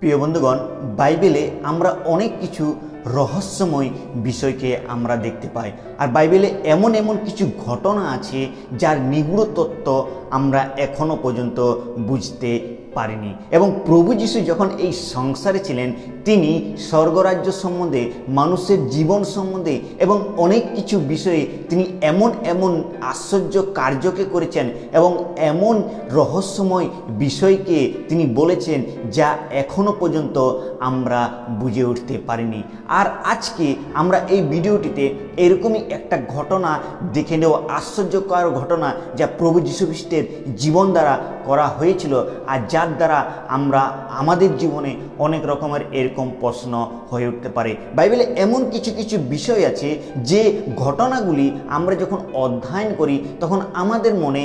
প্রিয় বন্ধুগণ, বাইবেলে আমরা অনেক কিছু রহস্যময় বিষয়কে আমরা দেখতে পাই। আর বাইবেলে এমন এমন কিছু ঘটনা আছে যার নিগূঢ় তত্ত্ব আমরা এখনো পর্যন্ত বুঝতে পারিনি। এবং প্রভু যীশু যখন এই সংসারে ছিলেন, তিনি স্বর্গরাজ্য সম্বন্ধে, মানুষের জীবন সম্বন্ধে এবং অনেক কিছু বিষয়ে তিনি এমন এমন আশ্চর্য কার্যকে করেছেন এবং এমন রহস্যময় বিষয়কে তিনি বলেছেন যা এখনো পর্যন্ত আমরা বুঝে উঠতে পারিনি। আর আজকে আমরা এই ভিডিওটিতে এরকমই একটা ঘটনা দেখে নেব, আশ্চর্যকর ঘটনা যা প্রভু যীশু খ্রিস্টের জীবন দ্বারা করা হয়েছিল, আর যার দ্বারা আমরা আমাদের জীবনে অনেক রকমের এরকম প্রশ্ন হয়ে উঠতে পারে। বাইবেলে এমন কিছু কিছু বিষয় আছে যে ঘটনাগুলি আমরা যখন অধ্যয়ন করি তখন আমাদের মনে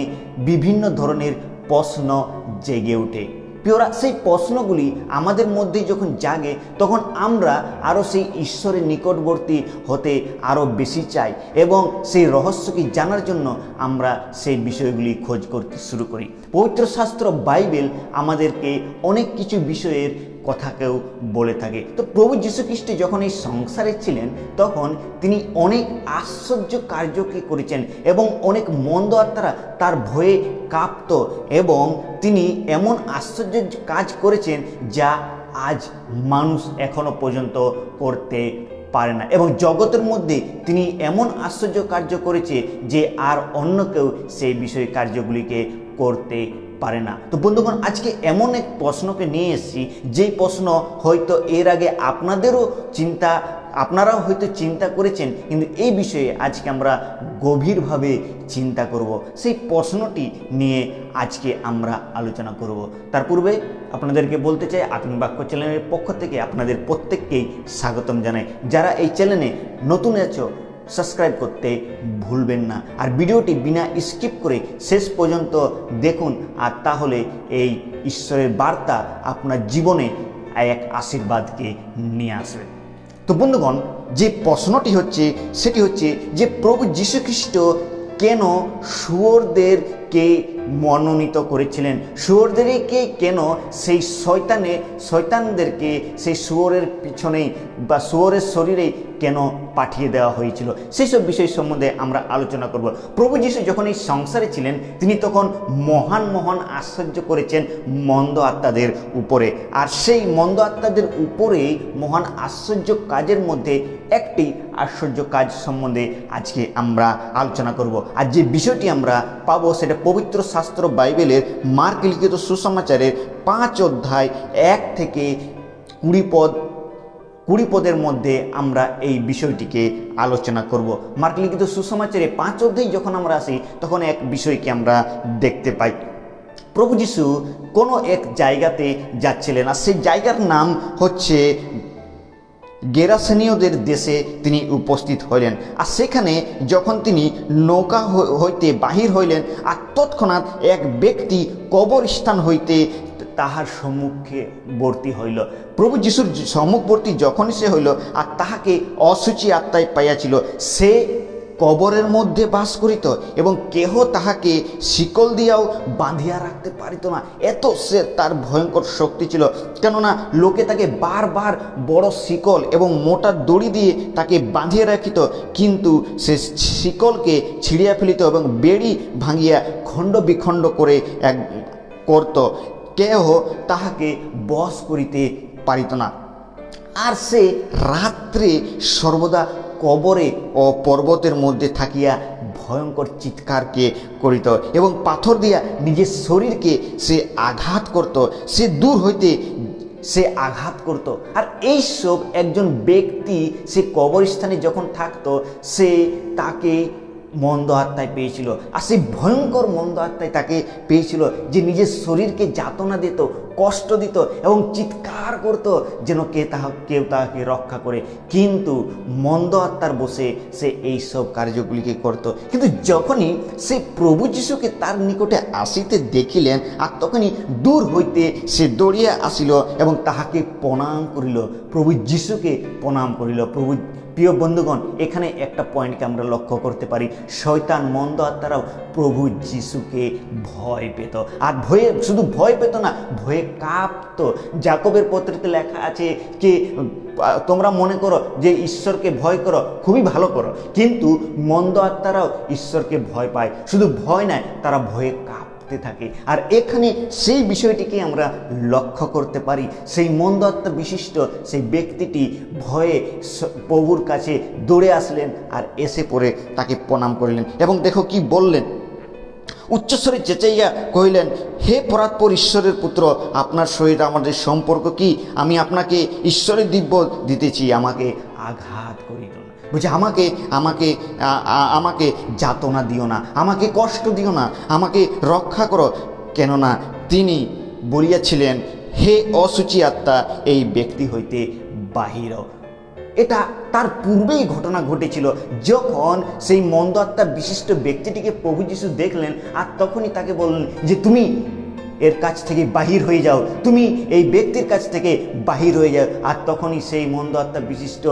বিভিন্ন ধরনের প্রশ্ন জেগে ওঠে। প্রিয়রা, সেই প্রশ্নগুলি আমাদের মধ্যে যখন জাগে তখন আমরা আরও সেই ঈশ্বরের নিকটবর্তী হতে আরও বেশি চাই এবং সেই রহস্যকে জানার জন্য আমরা সেই বিষয়গুলি খোঁজ করতে শুরু করি। পবিত্র শাস্ত্র বাইবেল আমাদেরকে অনেক কিছু বিষয়ের কথাকেও বলে থাকে। তো প্রভু যীশু খ্রিস্ট যখন এই সংসারে ছিলেন তখন তিনি অনেক আশ্চর্য কার্যকে করেছেন এবং অনেক মন্দ আত্মারা তার ভয়ে কাঁপত এবং তিনি এমন আশ্চর্য কাজ করেছেন যা আজ মানুষ এখনো পর্যন্ত করতে পারে না। এবং জগতের মধ্যে তিনি এমন আশ্চর্য কার্য করেছে যে আর অন্য কেউ সেই বিষয় কার্যগুলিকে করতে পারে না। তো বন্ধুগণ, আজকে এমন এক প্রশ্নকে নিয়ে এসেছি যেই প্রশ্ন হয়তো এর আগে আপনারাও হয়তো চিন্তা করেছেন, কিন্তু এই বিষয়ে আজকে আমরা গভীরভাবে চিন্তা করব। সেই প্রশ্নটি নিয়ে আজকে আমরা আলোচনা করব। তার পূর্বে আপনাদেরকে বলতে চাই, আত্মিক বাক্য চ্যানেলের পক্ষ থেকে আপনাদের প্রত্যেককেই স্বাগতম জানাই। যারা এই চ্যানেলে নতুন আছো সাবস্ক্রাইব করতে ভুলবেন না, আর ভিডিওটি বিনা স্কিপ করে শেষ পর্যন্ত দেখুন, আর তাহলে এই ঈশ্বরের বার্তা আপনার জীবনে এক আশীর্বাদকে নিয়ে আসবে। তো বন্ধুগণ, যে প্রশ্নটি হচ্ছে সেটি হচ্ছে যে প্রভু যীশু খ্রিস্ট কেন শুয়োরদেরকে মনোনীত করেছিলেন, শুয়োরদেরকে কেন সেই শয়তানদেরকে সেই শুয়োরের পিছনেই বা শুয়োরের শরীরে কেন পাঠিয়ে দেওয়া হয়েছিল, সেই সব বিষয় সম্বন্ধে আমরা আলোচনা করব। প্রভু যীশু যখন এই সংসারে ছিলেন তিনি তখন মহান মহান আশ্চর্য করেছেন মন্দ আত্মাদের উপরে, আর সেই মন্দ আত্মাদের উপরে মহান আশ্চর্য কাজের মধ্যে একটি আশ্চর্য কাজ সম্বন্ধে আজকে আমরা আলোচনা করব। আর যে বিষয়টি আমরা পাবো সেটা পবিত্র শাস্ত্র বাইবেলের মার্ক লিখিত সুসমাচারের 5 অধ্যায় 1 থেকে 20 পদের মধ্যে আমরা এই বিষয়টিকে আলোচনা করব। মার্ক লিখিত সুসমাচারে 5 অধ্যায় যখন আমরা আসি তখন এক বিষয়কে আমরা দেখতে পাই। প্রভু যীশু কোনো এক জায়গাতে যাচ্ছিলেন, আর সেই জায়গার নাম হচ্ছে গেরাসেনীয়দের দেশে তিনি উপস্থিত হইলেন। আর সেখানে যখন তিনি নৌকা হইতে বাহির হইলেন, আর তৎক্ষণাৎ এক ব্যক্তি কবরস্থান হইতে তাহার সম্মুখবর্তী হইল। প্রভু যীশুর সম্মুখবর্তী যখনই সে হইল, আর তাহাকে অসুচি আত্মায় পাইয়াছিল, সে কবরের মধ্যে বাস করিত এবং কেহ তাহাকে শিকল দিয়াও বাঁধিয়া রাখতে পারিত না। এত সে তার ভয়ঙ্কর শক্তি ছিল, কেননা লোকে তাকে বারবার বড় শিকল এবং মোটা দড়ি দিয়ে তাকে বাঁধিয়ে রাখিত, কিন্তু সে শিকলকে ছিঁড়িয়া ফেলিত এবং বেড়ি ভাঙিয়া খণ্ড বিখণ্ড করে করত, কেহ তাহাকে বশ করিতে পারিত না। আর সে রাত্রে সর্বদা কবরে ও পর্বতের মধ্যে থাকিয়া ভয়ঙ্কর চিৎকারকে করিত এবং পাথর দিয়া নিজের শরীরকে সে আঘাত করত, সে দূর হইতে সে আঘাত করত। আর এইসব একজন ব্যক্তি সে কবরস্থানে যখন থাকতো সে তাকে মন্দ আত্মায় পেয়েছিল, আর সেই ভয়ঙ্কর মন্দ আত্মায় তাকে পেয়েছিল যে নিজের শরীরকে যাতনা দিত, কষ্ট দিত এবং চিৎকার করত যেন কেউ তাকে রক্ষা করে। কিন্তু মন্দ আত্মার বসে সে এইসব কার্যগুলিকে করত। কিন্তু যখনই সে প্রভু যীশুকে তার নিকটে আসিতে দেখিলেন, আর তখনই দূর হইতে সে দৌড়িয়া আসিল এবং তাহাকে প্রণাম করিল, প্রভু যীশুকে প্রণাম করিল। প্রিয় বন্ধুগণ, এখানে একটা পয়েন্টকে আমরা লক্ষ্য করতে পারি, শয়তান মন্দ আত্মারাও প্রভু যীশুকে ভয় পেত, আর শুধু ভয় পেত না, ভয়ে ভয়ে কাঁপতো। যাকবের পত্রিতে লেখা আছে যে তোমরা মনে করো যে ঈশ্বরকে ভয় করো, খুবই ভালো করো, কিন্তু মন্দ আত্মারাও ঈশ্বরকে ভয় পায়। শুধু ভয় নয়, তারা ভয়ে কাঁপতে থাকে। আর এখানে সেই বিষয়টিকে আমরা লক্ষ্য করতে পারি। সেই মন্দ আত্মা বিশিষ্ট সেই ব্যক্তিটি ভয়ে প্রভুর কাছে দৌড়ে আসলেন আর এসে পড়ে তাকে প্রণাম করিলেন। এবং দেখো কি বললেন, উচ্চস্বরে চেঁচাইয়া কহিলেন, হে পরাৎপর ঈশ্বরের পুত্র, আপনার সহিত আমাদের সম্পর্ক কি? আমি আপনাকে ঈশ্বরের দিব্য দিতেছি, আমাকে আঘাত করিল না। বুঝে আমাকে আমাকে আমাকে যাতনা দিও না, আমাকে কষ্ট দিও না, আমাকে রক্ষা করো। কেননা তিনি বলিয়াছিলেন, হে অসুচি আত্মা, এই ব্যক্তি হইতে বাহির। এটা তার পূর্বেই ঘটনা ঘটেছিল, যখন সেই মন্দ আত্মা বিশিষ্ট ব্যক্তিটিকে প্রভু যীশু দেখলেন আর তখনই তাকে বললেন যে তুমি এর কাছ থেকে বাহির হয়ে যাও, তুমি এই ব্যক্তির কাছ থেকে বাহির হয়ে যাও। আর তখনই সেই মন্দ আত্মা বিশিষ্ট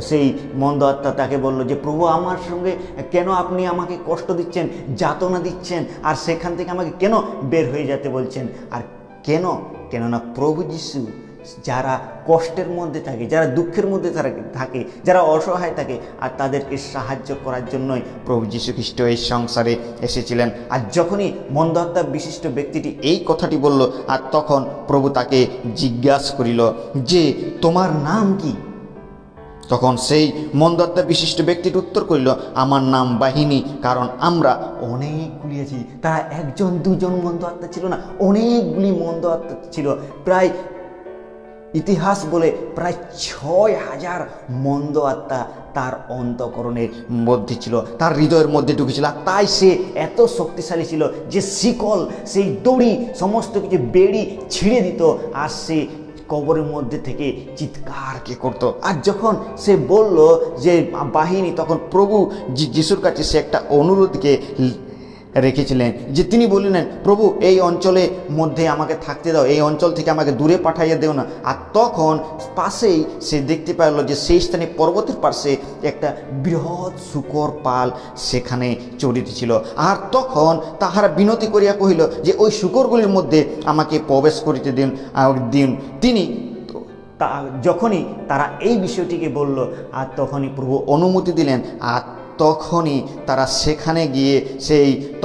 সেই মন্দ আত্মা তাকে বলল যে প্রভু, আমার সঙ্গে কেন আপনি আমাকে কষ্ট দিচ্ছেন, যাতনা দিচ্ছেন, আর সেখান থেকে আমাকে কেন বের হয়ে যেতে বলছেন? আর কেননা প্রভু যীশু যারা কষ্টের মধ্যে থাকে, যারা দুঃখের মধ্যে থাকে, যারা অসহায় থাকে, আর তাদেরকে সাহায্য করার জন্যই প্রভু যীশু খ্রিস্ট এই সংসারে এসেছিলেন। আর যখনই মন্দ আত্মা বিশিষ্ট ব্যক্তিটি এই কথাটি বলল, আর তখন প্রভু তাকে জিজ্ঞাসা করিল যে তোমার নাম কি? তখন সেই মন্দ আত্মা বিশিষ্ট ব্যক্তিটি উত্তর করিল, আমার নাম বাহিনী, কারণ আমরা অনেকগুলি আছি। তারা একজন দুজন মন্দ আত্মা ছিল না, অনেকগুলি মন্দ আত্মা ছিল। প্রায় ইতিহাস বলে প্রায় ৬,০০০ মন্দ আত্মা তার অন্তঃকরণের মধ্যে ছিল, তার হৃদয়ের মধ্যে ঢুকেছিল। তাই সে এত শক্তিশালী ছিল যে শিকল, সেই দড়ি, সমস্ত কিছু বেড়ি ছিঁড়ে দিত, আর সে কবরের মধ্যে থেকে চিৎকার কে করতো। আর যখন সে বলল যে বাহিনী, তখন প্রভু যিশুর কাছে সে একটা অনুরোধকে রেখেছিলেন, যে তিনি বললেন, প্রভু এই অঞ্চলের মধ্যে আমাকে থাকতে দাও, এই অঞ্চল থেকে আমাকে দূরে পাঠাইয়া দেও না। আর তখন পাশেই সে দেখতে পেল যে সেই স্থানে পর্বতের পাশে একটা বৃহৎ শূকর পাল সেখানে চড়িতেছিল। আর তখন তাহারা বিনতি করিয়া কহিল যে ওই শূকরগুলির মধ্যে আমাকে প্রবেশ করিতে দিন। তিনি যখনই তারা এই বিষয়টিকে বলল, আর তখনই প্রভু অনুমতি দিলেন। আর তখনই তারা সেখানে গিয়ে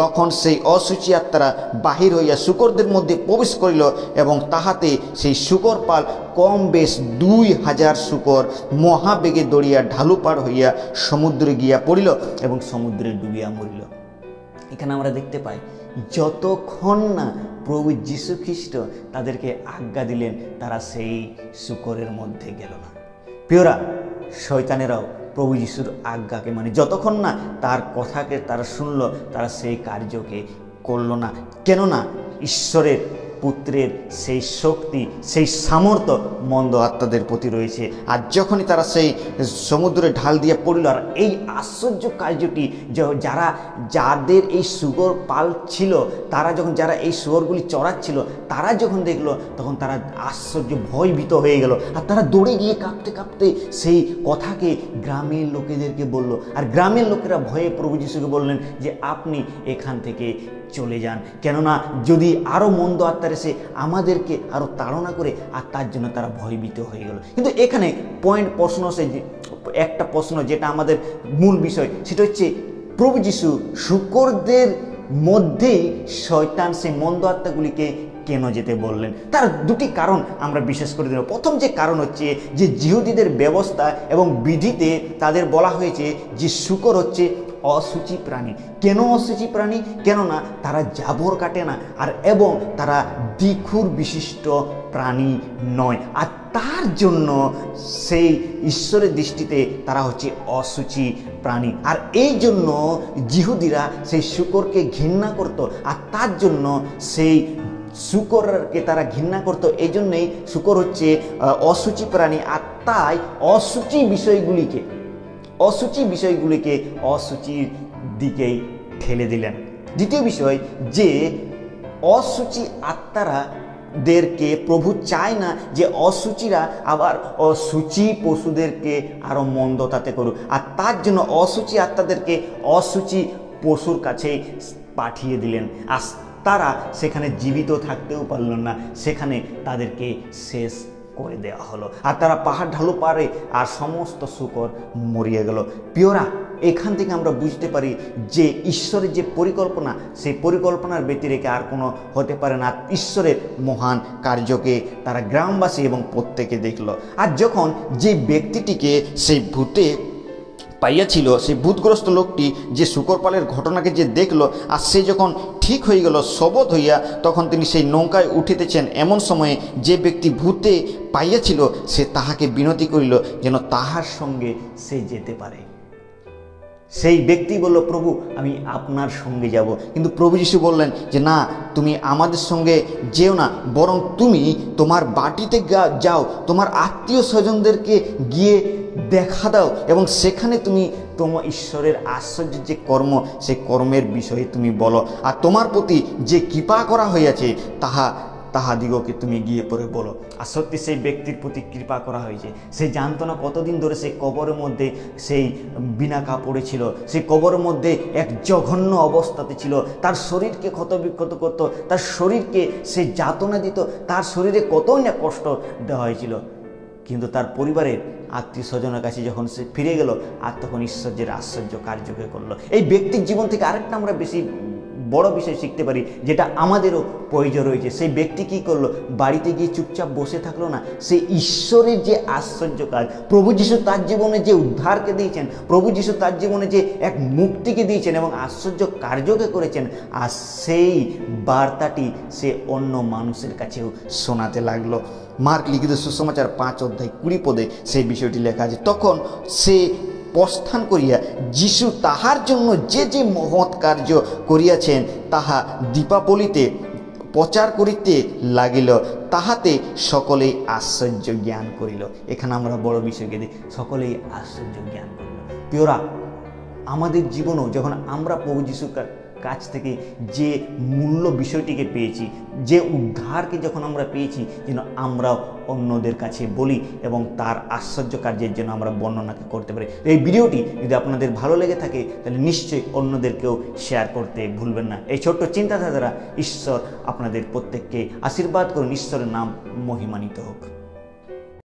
তখন সেই অসুচি আত্মারা বাহির হইয়া শূকরদের মধ্যে প্রবেশ করিল, এবং তাহাতে সেই শূকর পাল কম বেশ ২,০০০ শূকর মহাবেগে দৌড়িয়া ঢালু পার হইয়া সমুদ্রে গিয়া পড়িল এবং সমুদ্রে ডুবিয়া মরিল। এখানে আমরা দেখতে পাই, যতক্ষণ না প্রভু যীশু খ্রিস্ট তাদেরকে আজ্ঞা দিলেন, তারা সেই শূকরের মধ্যে গেল না। প্রিয়রা, শয়তানেরাও প্রভু যিশুর আজ্ঞাকে মানে যতক্ষণ না তার কথাকে তারা শুনল, তারা সেই কার্যকে করল না। কেননা ঈশ্বরের পুত্রের সেই শক্তি, সেই সামর্থ্য মন্দ আত্মাদের প্রতি রয়েছে। আর যখনই তারা সেই সমুদ্রে ঢাল দিয়ে পড়ল, আর এই আশ্চর্য কার্যটি যাদের এই শূকর পাল ছিল, যারা এই শুয়োরগুলি চড়াচ্ছিল, তারা যখন দেখলো, তখন তারা আশ্চর্য ভয়ভীত হয়ে গেল। আর তারা দৌড়ে গিয়ে কাঁপতে কাঁপতে সেই কথাকে গ্রামের লোকেদেরকে বলল। আর গ্রামের লোকেরা ভয়ে প্রভু যিশুকে বললেন যে আপনি এখান থেকে চলে যান, কেননা যদি আরও মন্দ আত্মার এসে আমাদেরকে আরও তাড়না করে, আর তার জন্য তারা ভয়ভীত হয়ে গেল। কিন্তু এখানে একটা প্রশ্ন যেটা আমাদের মূল বিষয়, সেটা হচ্ছে প্রভু যিশু শূকরদের মধ্যেই শয়তান সেই মন্দ আত্মাগুলিকে কেন যেতে বললেন? তার দুটি কারণ আমরা বিশেষ করে দেব। প্রথম যে কারণ হচ্ছে যে জিহুদীদের ব্যবস্থা এবং বিধিতে তাদের বলা হয়েছে যে শূকর হচ্ছে অসুচি প্রাণী। কেন অসুচি প্রাণী? কেননা তারা জাবর কাটে না, এবং তারা দ্বিখুর বিশিষ্ট প্রাণী নয়, আর তার জন্য সেই ঈশ্বরের দৃষ্টিতে তারা হচ্ছে অসুচি প্রাণী। আর এই জন্য জিহুদীরা সেই শূকরকে ঘৃণা করত, আর তার জন্য সেই শূকরকে তারা ঘৃণা করত। এই জন্যেই শূকর হচ্ছে অসুচি প্রাণী, আর তাই অসুচির বিষয়গুলিকে অসুচির দিকেই ঠেলে দিলেন। দ্বিতীয় বিষয়, যে অসুচি আত্মাদেরকে প্রভু চায় না যে অসুচিরা আবার অসুচি পশুদেরকে আরও মন্দতাতে করুক, আর তার জন্য অসুচি আত্মাদেরকে অসুচি পশুর কাছে পাঠিয়ে দিলেন। আর তারা সেখানে জীবিত থাকতেও পারল না, সেখানে তাদেরকে শেষ করে দেওয়া হলো। আর তারা পাহাড় ঢালু পারে আর সমস্ত শূকর মরিয়ে গেল। প্রিয়রা, এখান থেকে আমরা বুঝতে পারি যে ঈশ্বরের যে পরিকল্পনা, সেই পরিকল্পনার ব্যতি রেখে আর কোনো হতে পারে না। ঈশ্বরের মহান কার্যকে তারা গ্রামবাসী এবং প্রত্যেকে দেখলো। আর যখন যে ব্যক্তিটিকে সেই ভূতে পাইয়াছিল, সেই ভূতগ্রস্ত লোকটি যে শূকরপালের ঘটনাকে যে দেখলো, আর সে যখন ঠিক হয়ে গেল শবদ হইয়া, তখন তিনি সেই নৌকায় উঠিতেছেন। এমন সময়ে যে ব্যক্তি ভূতে পাইয়াছিল সে তাহাকে বিনতি করিল যেন তাহার সঙ্গে সে যেতে পারে। সেই ব্যক্তি বলল, প্রভু আমি আপনার সঙ্গে যাব। কিন্তু প্রভু যিশু বললেন যে না, তুমি আমাদের সঙ্গে যেও না, বরং তুমি তোমার বাটিতে যাও, তোমার আত্মীয় স্বজনদেরকে গিয়ে দেখা দাও এবং সেখানে তুমি তোমার ঈশ্বরের আশ্চর্য যে কর্ম, সেই কর্মের বিষয়ে তুমি বলো। আর তোমার প্রতি যে কৃপা করা হইয়াছে তাহাদিগকে তুমি গিয়ে পরে বলো। আর সত্যি সেই ব্যক্তির প্রতি কৃপা করা হয়েছে। সে জানতো না কতদিন ধরে সেই কবরের মধ্যে সেই বিনা কাপড়ে ছিল, সেই কবরের মধ্যে এক জঘন্য অবস্থাতে ছিল। তার শরীরকে ক্ষতবিক্ষত করতো, তার শরীরকে সে যাতনা দিত, তার শরীরে কতই না কষ্ট দেওয়া হয়েছিল। কিন্তু তার পরিবারের আত্মীয় স্বজনের কাছে যখন সে ফিরে গেল, আর তখন ঈশ্বরের আশ্চর্য কার্যকে করলো। এই ব্যক্তির জীবন থেকে আরেকটা আমরা বেশি বড় বিষয় শিখতে পারি, যেটা আমাদেরও প্রয়োজন রয়েছে। সেই ব্যক্তি কী করলো? বাড়িতে গিয়ে চুপচাপ বসে থাকলো না, সেই ঈশ্বরের যে আশ্চর্য কাজ, প্রভু যিশু তার জীবনে যে উদ্ধারকে দিয়েছেন, প্রভু যিশু তার জীবনে যে এক মুক্তিকে দিয়েছেন এবং আশ্চর্য কার্যকে করেছেন, আর সেই বার্তাটি সে অন্য মানুষের কাছেও শোনাতে লাগলো। মার্ক লিখিত সুসমাচার 5:20 সেই বিষয়টি লেখা আছে। তখন সে প্রস্থান করিয়া যিশু তাহার জন্য যে যে মহৎ কার্য করিয়াছেন তাহা দীপাবলিতে প্রচার করিতে লাগিল, তাহাতে সকলেই আশ্চর্য জ্ঞান করিল। এখানে আমরা বড় বিষয়কে দিই, সকলেই আশ্চর্য জ্ঞান করিল। প্রিয়রা, আমাদের জীবনেও যখন আমরা প্রভু যিশুর কাছ থেকে যে মূল্য বিষয়টিকে পেয়েছি, যে উদ্ধারকে যখন আমরা পেয়েছি, যেন আমরা অন্যদের কাছে বলি এবং তার আশ্চর্য কার্যের জন্য আমরা বর্ণনাকে করতে পারি। এই ভিডিওটি যদি আপনাদের ভালো লেগে থাকে তাহলে নিশ্চয়ই অন্যদেরকেও শেয়ার করতে ভুলবেন না। এই ছোট্ট চিন্তাধারা দ্বারা ঈশ্বর আপনাদের প্রত্যেককে আশীর্বাদ করুন। ঈশ্বরের নাম মহিমান্বিত হোক।